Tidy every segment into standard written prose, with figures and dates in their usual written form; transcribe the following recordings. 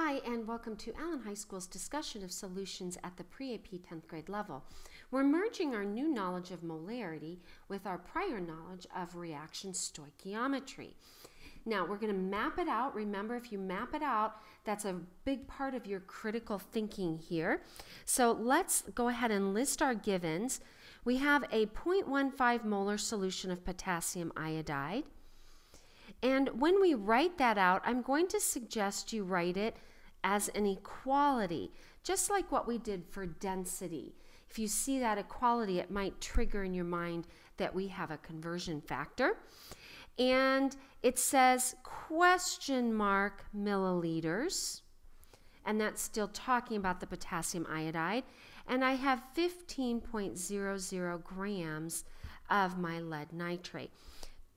Hi, and welcome to Allen High School's discussion of solutions at the PreAP 10th grade level. We're merging our new knowledge of molarity with our prior knowledge of reaction stoichiometry. Now, we're going to map it out. Remember, if you map it out, that's a big part of your critical thinking here. So let's go ahead and list our givens. We have a 0.15 molar solution of potassium iodide. And when we write that out, I'm going to suggest you write it as an equality, just like what we did for density. If you see that equality, it might trigger in your mind that we have a conversion factor. And it says question mark milliliters, and that's still talking about the potassium iodide. And I have 15.00 grams of my lead nitrate.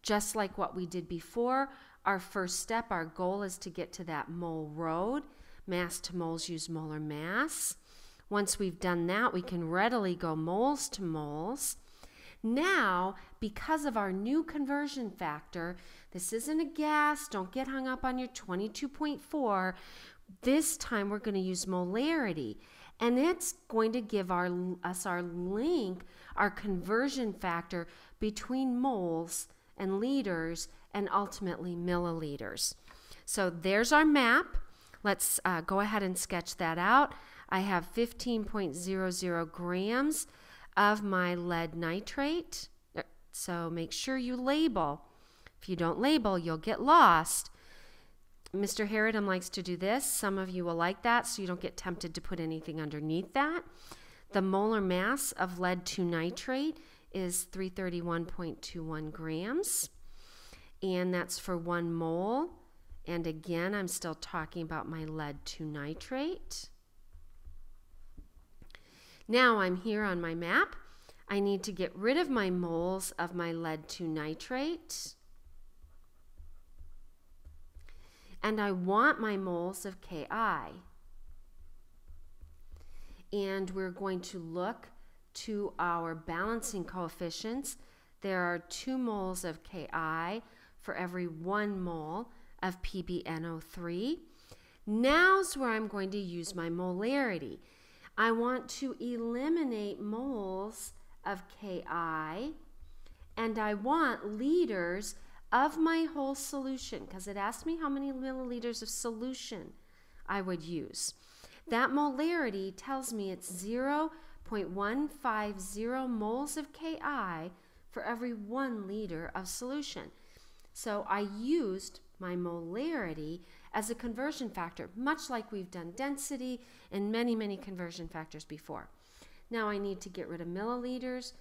Just like what we did before, our first step, our goal is to get to that mole road. Mass to moles use molar mass. Once we've done that, we can readily go moles to moles. Now, because of our new conversion factor, this isn't a gas, don't get hung up on your 22.4. This time we're going to use molarity, and it's going to give us our link, our conversion factor between moles and liters, and ultimately milliliters. So there's our map. Let's go ahead and sketch that out. I have 15.00 grams of my lead nitrate. So make sure you label. If you don't label, you'll get lost. Mr. Harridan likes to do this. Some of you will like that, so you don't get tempted to put anything underneath that. The molar mass of lead 2 nitrate is 331.21 grams, and that's for 1 mole. And again, I'm still talking about my lead 2 nitrate. Now I'm here on my map. I need to get rid of my moles of my lead 2 nitrate, and I want my moles of Ki. And we're going to look to our balancing coefficients. There are 2 moles of Ki for every 1 mole of PbNO3. Now's where I'm going to use my molarity. I want to eliminate moles of Ki, and I want liters of my whole solution, because it asked me how many milliliters of solution I would use. That molarity tells me it's 0.150 moles of Ki for every 1 liter of solution. So I used my molarity as a conversion factor, much like we've done density and many conversion factors before. Now I need to get rid of milliliters,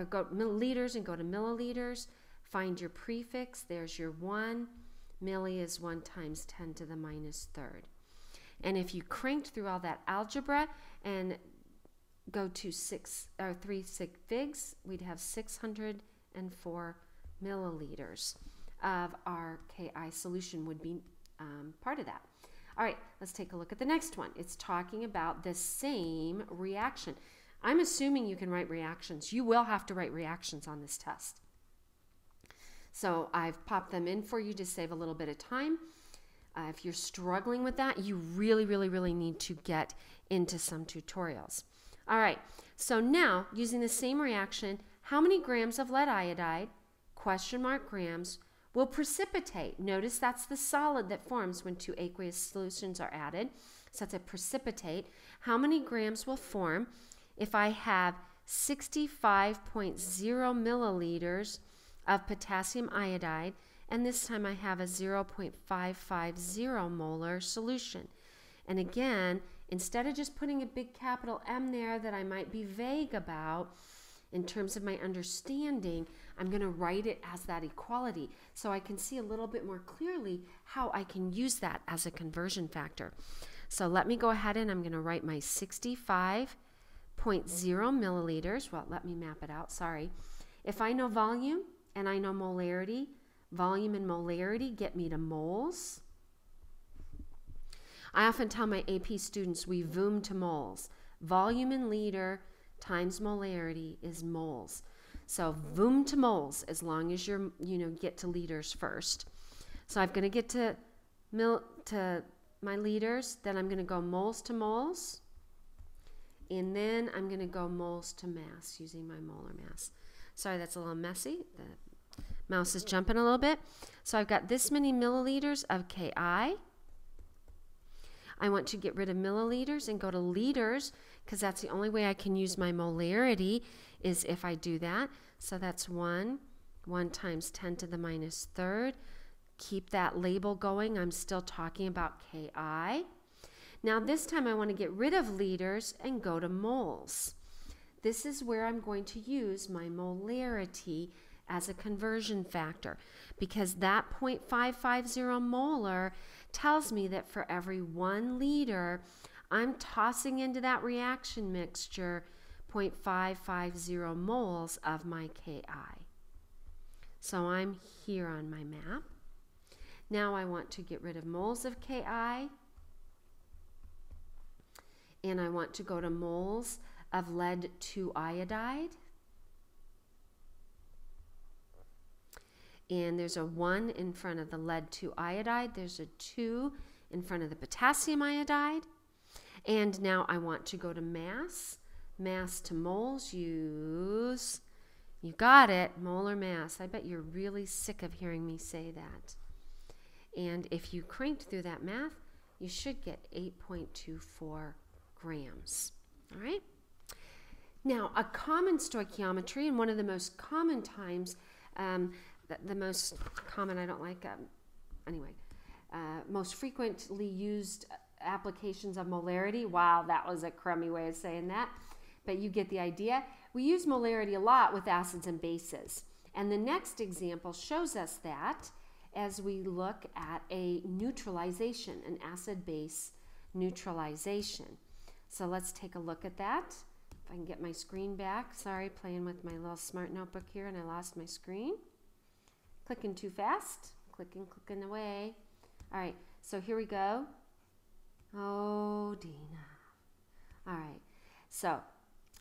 go liters and go to milliliters. Find your prefix. There's your 1. Milli is 1 times 10 to the minus 3rd. And if you cranked through all that algebra and go to 3 sig figs, we'd have 604 milliliters of our Ki solution would be part of that. All right, let's take a look at the next one. It's talking about the same reaction. I'm assuming you can write reactions. You will have to write reactions on this test. So I've popped them in for you to save a little bit of time. If you're struggling with that, you really need to get into some tutorials. All right, so now using the same reaction, how many grams of lead iodide, question mark grams, will precipitate? Notice that's the solid that forms when 2 aqueous solutions are added. So that's a precipitate. How many grams will form if I have 65.0 milliliters of potassium iodide, and this time I have a 0.550 molar solution? And again, instead of just putting a big capital M there that I might be vague about in terms of my understanding, I'm going to write it as that equality so I can see a little bit more clearly how I can use that as a conversion factor. So let me go ahead and I'm going to write my 65.0 milliliters. Well, let me map it out, sorry. If I know volume and I know molarity, volume and molarity get me to moles. I often tell my AP students we voom to moles. Volume in liter times molarity is moles. So voom to moles as long as you're, get to liters first. So I'm going to get to my liters, then I'm going to go moles to moles, and then I'm going to go moles to mass using my molar mass. Sorry, that's a little messy. The mouse is jumping a little bit. So I've got this many milliliters of Ki. I want to get rid of milliliters and go to liters, because that's the only way I can use my molarity is if I do that. So that's 1 times 10 to the minus third. Keep that label going. I'm still talking about Ki. Now this time I want to get rid of liters and go to moles. This is where I'm going to use my molarity as a conversion factor, because that 0.550 molar tells me that for every 1 liter, I'm tossing into that reaction mixture 0.550 moles of my Ki. So I'm here on my map. Now I want to get rid of moles of Ki, and I want to go to moles of lead 2 iodide. And there's a 1 in front of the lead 2 iodide. There's a 2 in front of the potassium iodide. And now I want to go to mass. Mass to moles, you got it, molar mass. I bet you're really sick of hearing me say that. And if you cranked through that math, you should get 8.24 grams. All right? Now, a common stoichiometry, and one of the most common times, the most common, I don't like, most frequently used applications of molarity. Wow, that was a crummy way of saying that, but you get the idea. We use molarity a lot with acids and bases. And the next example shows us that as we look at a neutralization, an acid-base neutralization. So let's take a look at that. If I can get my screen back. Sorry, playing with my little smart notebook here and I lost my screen. Clicking too fast. Clicking away. All right, so here we go. Oh, Dina. All right, so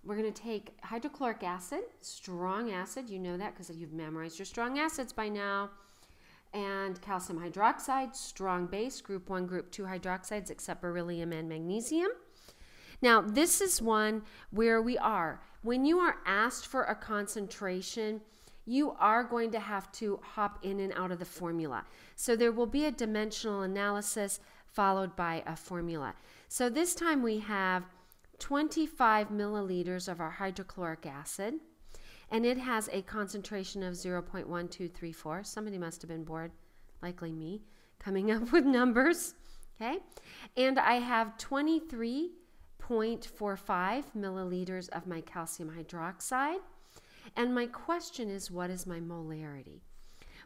we're going to take hydrochloric acid, strong acid. You know that because you've memorized your strong acids by now. And calcium hydroxide, strong base, group 1, group 2 hydroxides except beryllium and magnesium. Now, this is one where we are. When you are asked for a concentration, you are going to have to hop in and out of the formula. So there will be a dimensional analysis followed by a formula. So this time we have 25 milliliters of our hydrochloric acid, and it has a concentration of 0.1234. Somebody must have been bored, likely me, coming up with numbers. Okay, and I have 23.45 milliliters of my calcium hydroxide. And my question is, what is my molarity?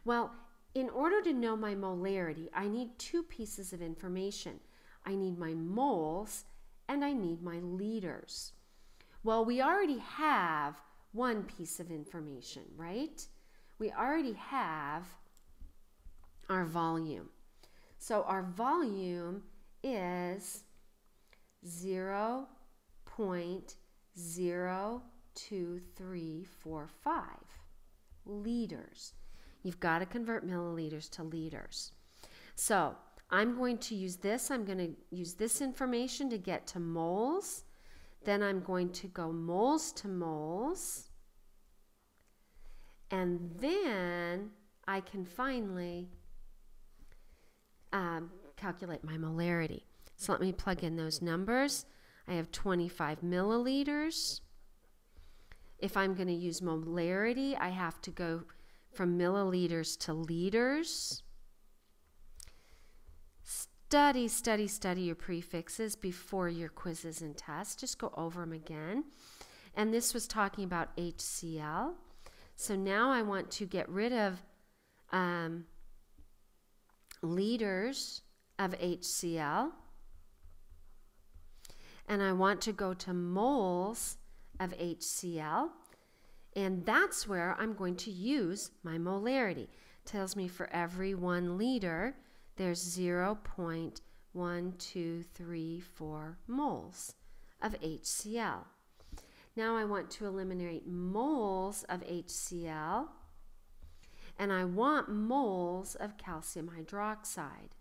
Well, in order to know my molarity, I need 2 pieces of information. I need my moles and I need my liters. Well, we already have 1 piece of information, right? We already have our volume. So our volume is 0.02345 liters. You've got to convert milliliters to liters. So I'm going to use this. I'm going to use this information to get to moles. Then I'm going to go moles to moles. And then I can finally calculate my molarity. So let me plug in those numbers. I have 25 milliliters. If I'm going to use molarity, I have to go from milliliters to liters. Study your prefixes before your quizzes and tests. Just go over them again. And this was talking about HCl. So now I want to get rid of liters of HCl. And I want to go to moles of HCl. And that's where I'm going to use my molarity. It tells me for every 1 liter, there's 0.1234 moles of HCl. Now I want to eliminate moles of HCl, and I want moles of calcium hydroxide.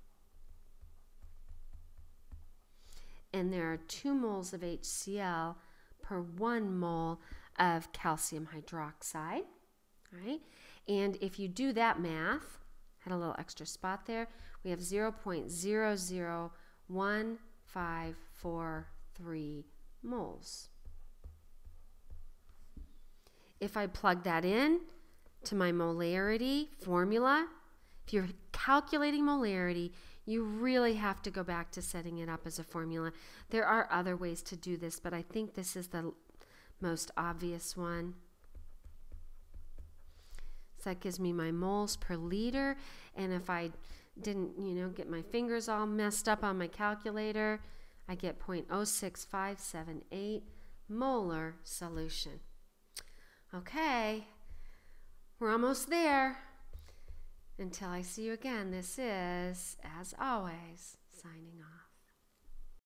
and there are 2 moles of HCl per 1 mole of calcium hydroxide, right? And if you do that math, had a little extra spot there, we have 0.001543 moles. If I plug that in to my molarity formula, if you're calculating molarity, you really have to go back to setting it up as a formula. There are other ways to do this, but I think this is the most obvious one. So that gives me my moles per liter, and if I didn't, get my fingers all messed up on my calculator, I get 0.06578 molar solution. Okay, we're almost there. Until I see you again, this is, as always, signing off.